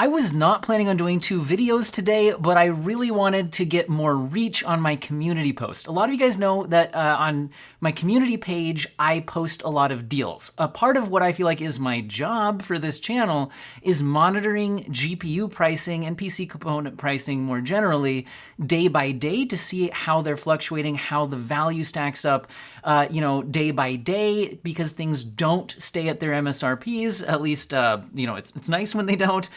I was not planning on doing 2 videos today, but I really wanted to get more reach on my community post. A lot of you guys know that on my community page, I post a lot of deals. A part of what I feel like is my job for this channel is monitoring GPU pricing and PC component pricing more generally day by day to see how they're fluctuating, how the value stacks up, day by day, because things don't stay at their MSRPs. At least, it's nice when they don't.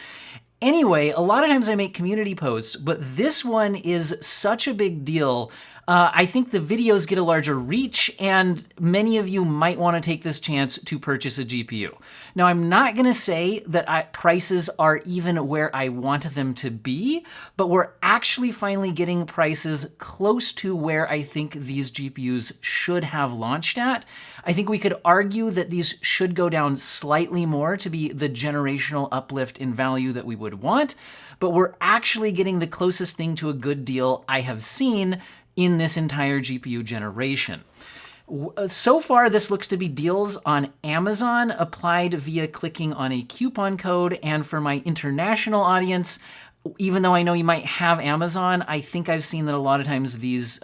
Anyway, a lot of times I make community posts, but this one is such a big deal. I think the videos get a larger reach, and many of you might want to take this chance to purchase a GPU. Now, I'm not going to say that prices are even where I want them to be, but we're actually finally getting prices close to where I think these GPUs should have launched at. I think we could argue that these should go down slightly more to be the generational uplift in value that we would want, but we're actually getting the closest thing to a good deal I have seen in this entire GPU generation. So far, this looks to be deals on Amazon applied via clicking on a coupon code. And for my international audience, even though I know you might have Amazon, I think I've seen that a lot of times these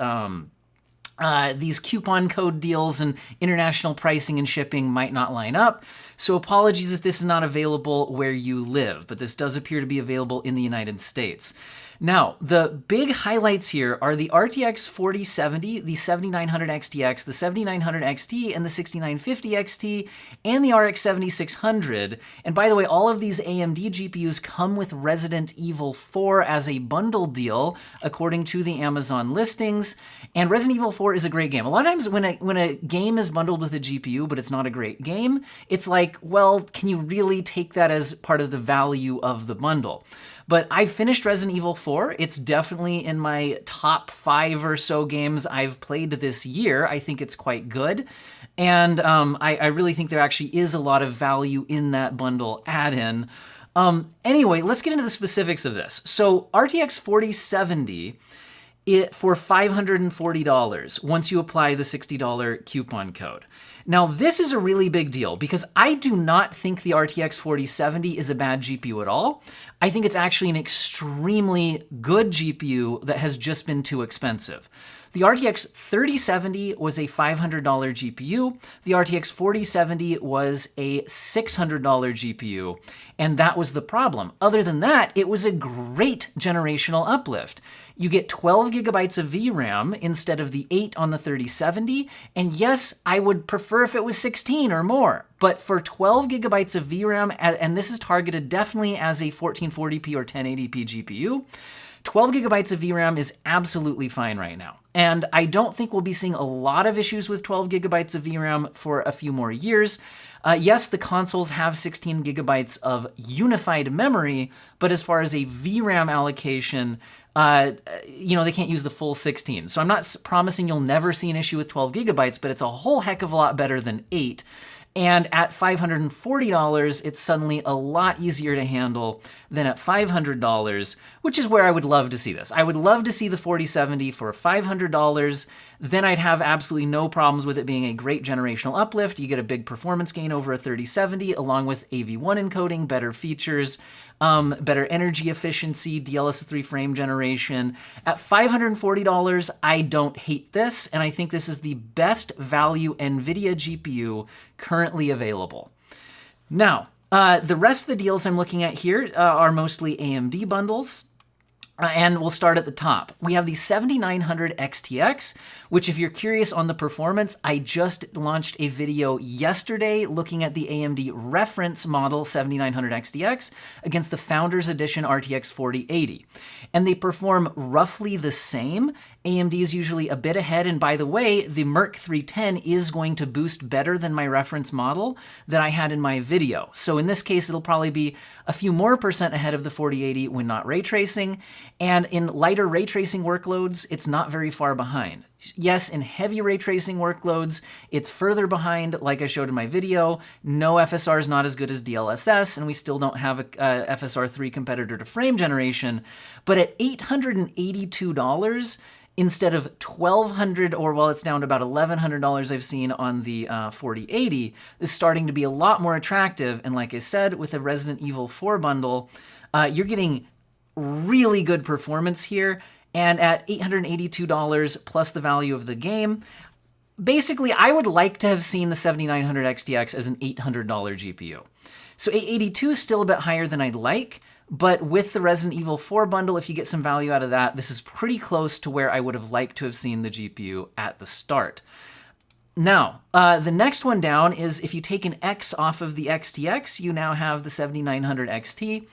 coupon code deals and international pricing and shipping might not line up. So apologies if this is not available where you live, but this does appear to be available in the United States. Now, the big highlights here are the RTX 4070, the 7900 XTX, the 7900 XT, and the 6950 XT, and the RX 7600. And by the way, all of these AMD GPUs come with Resident Evil 4 as a bundle deal, according to the Amazon listings. And Resident Evil 4 is a great game. A lot of times when a game is bundled with a GPU, but it's not a great game, it's like, well, can you really take that as part of the value of the bundle? But I finished Resident Evil 4. It's definitely in my top 5 or so games I've played this year. I think it's quite good. And I really think there actually is a lot of value in that bundle add-in. Anyway, let's get into the specifics of this. So RTX 4070 for $540 once you apply the $60 coupon code. Now, this is a really big deal because I do not think the RTX 4070 is a bad GPU at all. I think it's actually an extremely good GPU that has just been too expensive. The RTX 3070 was a $500 GPU. The RTX 4070 was a $600 GPU, and that was the problem. Other than that, it was a great generational uplift. You get 12 gigabytes of VRAM instead of the 8 on the 3070, and yes, I would prefer if it was 16 or more. But for 12 gigabytes of VRAM, and this is targeted definitely as a 1440p or 1080p GPU, 12 gigabytes of VRAM is absolutely fine right now. And I don't think we'll be seeing a lot of issues with 12 gigabytes of VRAM for a few more years. Yes, the consoles have 16 gigabytes of unified memory, but as far as a VRAM allocation, they can't use the full 16. So I'm not promising you'll never see an issue with 12 gigabytes, but it's a whole heck of a lot better than 8. And at $540, it's suddenly a lot easier to handle than at $500, which is where I would love to see this. I would love to see the 4070 for $500. Then I'd have absolutely no problems with it being a great generational uplift. You get a big performance gain over a 3070, along with AV1 encoding, better features, better energy efficiency, DLSS3 frame generation. At $540, I don't hate this, and I think this is the best value NVIDIA GPU currently available. Now, the rest of the deals I'm looking at here are mostly AMD bundles. And we'll start at the top. We have the 7900 XTX, which if you're curious on the performance, I just launched a video yesterday looking at the AMD reference model 7900 XTX against the Founders Edition RTX 4080. And they perform roughly the same. AMD is usually a bit ahead, and by the way, the Merc 310 is going to boost better than my reference model that I had in my video. So in this case, it'll probably be a few more percent ahead of the 4080 when not ray tracing. And in lighter ray tracing workloads, it's not very far behind. Yes, in heavy ray tracing workloads, it's further behind, like I showed in my video. No FSR is not as good as DLSS, and we still don't have a FSR 3 competitor to frame generation. But at $882, instead of $1,200, or well, it's down to about $1,100 I've seen on the 4080, is starting to be a lot more attractive. And like I said, with the Resident Evil 4 bundle, you're getting really good performance here. And at $882 plus the value of the game, basically, I would like to have seen the 7900 XTX as an $800 GPU. So 882 is still a bit higher than I'd like, but with the Resident Evil 4 bundle, if you get some value out of that, this is pretty close to where I would have liked to have seen the GPU at the start. Now, the next one down is if you take an X off of the XTX, you now have the 7900 XT.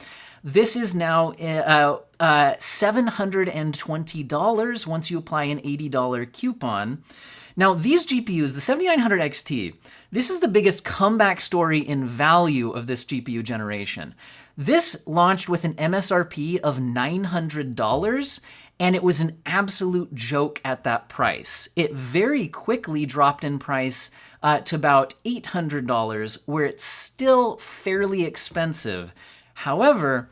This is now $720 once you apply an $80 coupon. Now, these GPUs, the 7900 XT, this is the biggest comeback story in value of this GPU generation. This launched with an MSRP of $900, and it was an absolute joke at that price. It very quickly dropped in price to about $800, where it's still fairly expensive. However,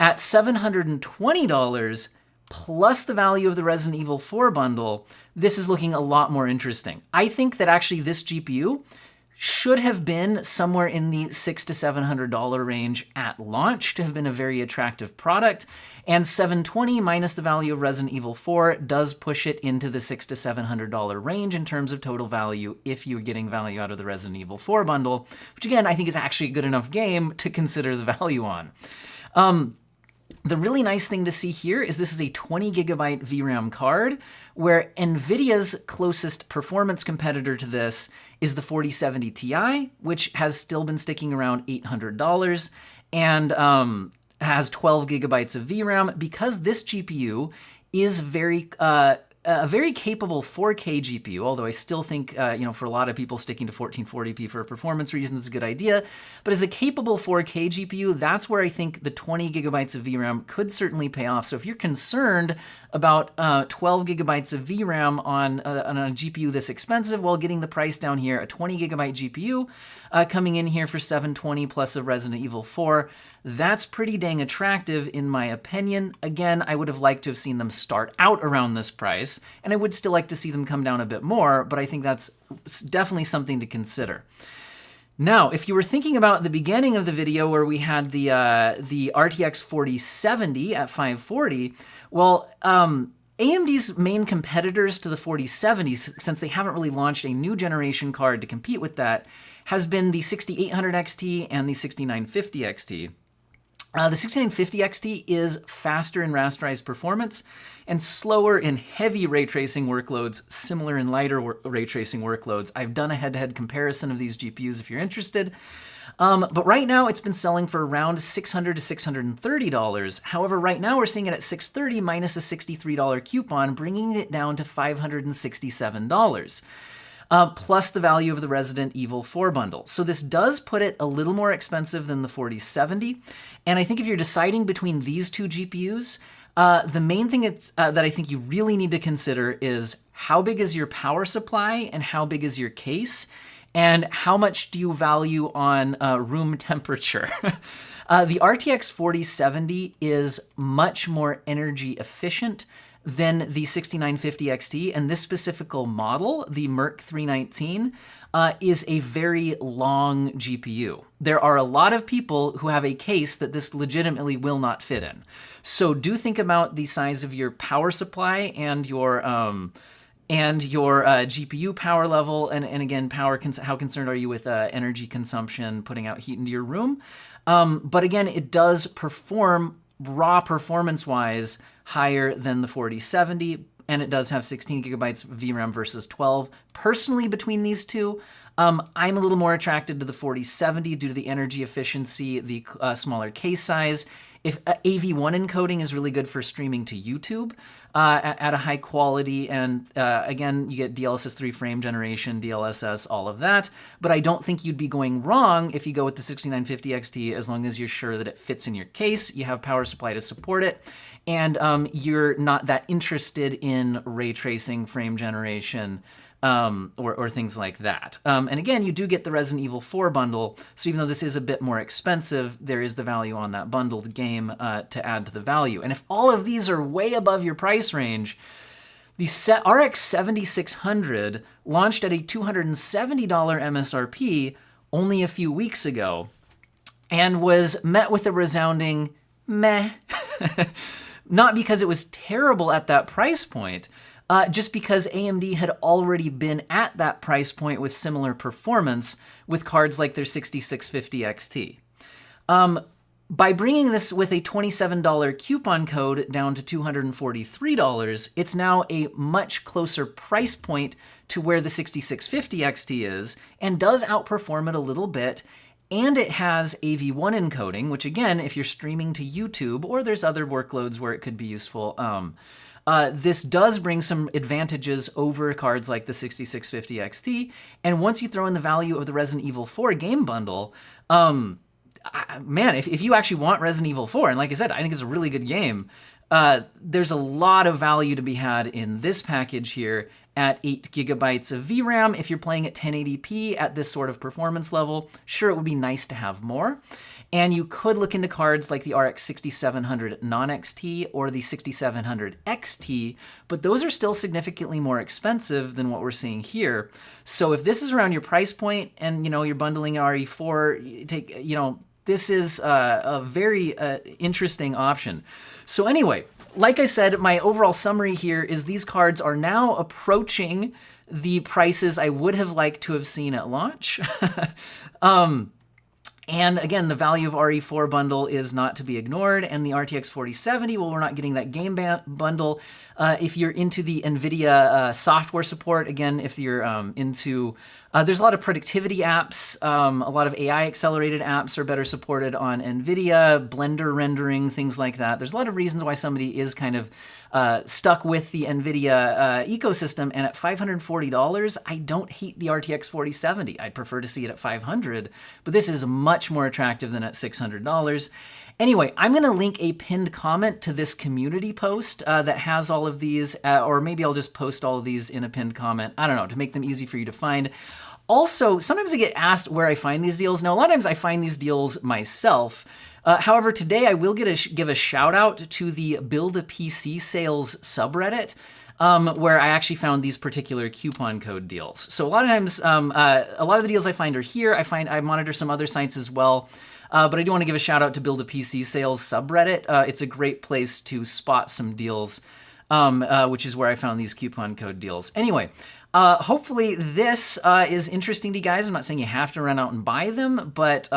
at $720, plus the value of the Resident Evil 4 bundle, this is looking a lot more interesting. I think that actually this GPU should have been somewhere in the $600 to $700 range at launch to have been a very attractive product, and $720 minus the value of Resident Evil 4 does push it into the $600 to $700 range in terms of total value if you're getting value out of the Resident Evil 4 bundle, which again, I think is actually a good enough game to consider the value on. The really nice thing to see here is this is a 20 gigabyte VRAM card, where NVIDIA's closest performance competitor to this is the 4070 Ti, which has still been sticking around $800 and has 12 gigabytes of VRAM. Because this GPU is a very capable 4K GPU, although I still think, for a lot of people, sticking to 1440p for performance reasons is a good idea. But as a capable 4K GPU, that's where I think the 20 gigabytes of VRAM could certainly pay off. So if you're concerned about 12 gigabytes of VRAM on a GPU this expensive, while getting the price down here, a 20 gigabyte GPU coming in here for $720 plus a Resident Evil 4, that's pretty dang attractive in my opinion. Again, I would have liked to have seen them start out around this price, and I would still like to see them come down a bit more, but I think that's definitely something to consider. Now, if you were thinking about the beginning of the video where we had the RTX 4070 at 540, well, AMD's main competitors to the 4070s, since they haven't really launched a new generation card to compete with that, has been the 6800 XT and the 6950 XT. The 6950 XT is faster in rasterized performance and slower in heavy ray tracing workloads, similar in lighter ray tracing workloads. I've done a head-to-head comparison of these GPUs if you're interested. But right now it's been selling for around $600 to $630. However, right now we're seeing it at $630 minus a $63 coupon, bringing it down to $567. Plus the value of the Resident Evil 4 bundle. So this does put it a little more expensive than the 4070. And I think if you're deciding between these two GPUs, the main thing that I think you really need to consider is how big is your power supply and how big is your case, and how much do you value on room temperature. The RTX 4070 is much more energy efficient than the 6950 XT, and this specific model, the Merc 319, is a very long GPU. There are a lot of people who have a case that this legitimately will not fit in. So do think about the size of your power supply and your GPU power level, and again, how concerned are you with energy consumption, putting out heat into your room? But again, it does perform raw performance-wise higher than the 4070, and it does have 16 gigabytes of VRAM versus 12. Personally, between these two, I'm a little more attracted to the 4070 due to the energy efficiency, the smaller case size. If AV1 encoding is really good for streaming to YouTube at a high quality, and again, you get DLSS 3 frame generation, DLSS, all of that. But I don't think you'd be going wrong if you go with the 6950 XT, as long as you're sure that it fits in your case, you have power supply to support it, and you're not that interested in ray tracing, frame generation, or things like that. And again, you do get the Resident Evil 4 bundle, so even though this is a bit more expensive, there is the value on that bundled game to add to the value. And if all of these are way above your price range, The RX 7600 launched at a $270 MSRP only a few weeks ago and was met with a resounding meh. Not because it was terrible at that price point, just because AMD had already been at that price point with similar performance with cards like their 6650 XT. By bringing this with a $27 coupon code down to $243, it's now a much closer price point to where the 6650 XT is and does outperform it a little bit. And it has AV1 encoding, which again, if you're streaming to YouTube or there's other workloads where it could be useful, this does bring some advantages over cards like the 6650 XT. And once you throw in the value of the Resident Evil 4 game bundle, man, if you actually want Resident Evil 4, and like I said, I think it's a really good game, there's a lot of value to be had in this package here at 8 gigabytes of VRAM. If you're playing at 1080p at this sort of performance level, sure, it would be nice to have more. And you could look into cards like the RX 6700 non-XT or the 6700 XT, but those are still significantly more expensive than what we're seeing here. So if this is around your price point and you're bundling an RE4, this is a very interesting option. So anyway, like I said, my overall summary here is these cards are now approaching the prices I would have liked to have seen at launch. And again, the value of RE4 bundle is not to be ignored, and the RTX 4070, well, we're not getting that game bundle. If you're into the NVIDIA software support, again, if you're into, there's a lot of productivity apps, a lot of AI accelerated apps are better supported on NVIDIA, Blender rendering, things like that. There's a lot of reasons why somebody is kind of stuck with the NVIDIA ecosystem, and at $540, I don't hate the RTX 4070. I'd prefer to see it at $500, but this is much more attractive than at $600. Anyway, I'm going to link a pinned comment to this community post that has all of these, or maybe I'll just post all of these in a pinned comment. I don't know, to make them easy for you to find. Also, sometimes I get asked where I find these deals. Now, a lot of times I find these deals myself. However, today I will give a shout out to the Build a PC Sales subreddit, where I actually found these particular coupon code deals. So a lot of times, a lot of the deals I find are here. I monitor some other sites as well. But I do want to give a shout out to Build a PC Sales subreddit. It's a great place to spot some deals, which is where I found these coupon code deals. Anyway, hopefully this is interesting to you guys. I'm not saying you have to run out and buy them, but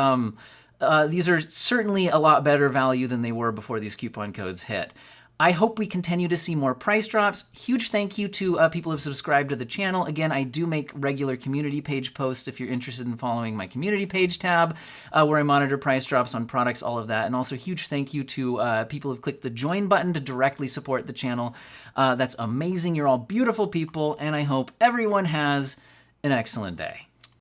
these are certainly a lot better value than they were before these coupon codes hit. I hope we continue to see more price drops. Huge thank you to people who've subscribed to the channel. Again, I do make regular community page posts if you're interested in following my community page tab, where I monitor price drops on products, all of that. And also huge thank you to people who've clicked the join button to directly support the channel. That's amazing. You're all beautiful people, and I hope everyone has an excellent day.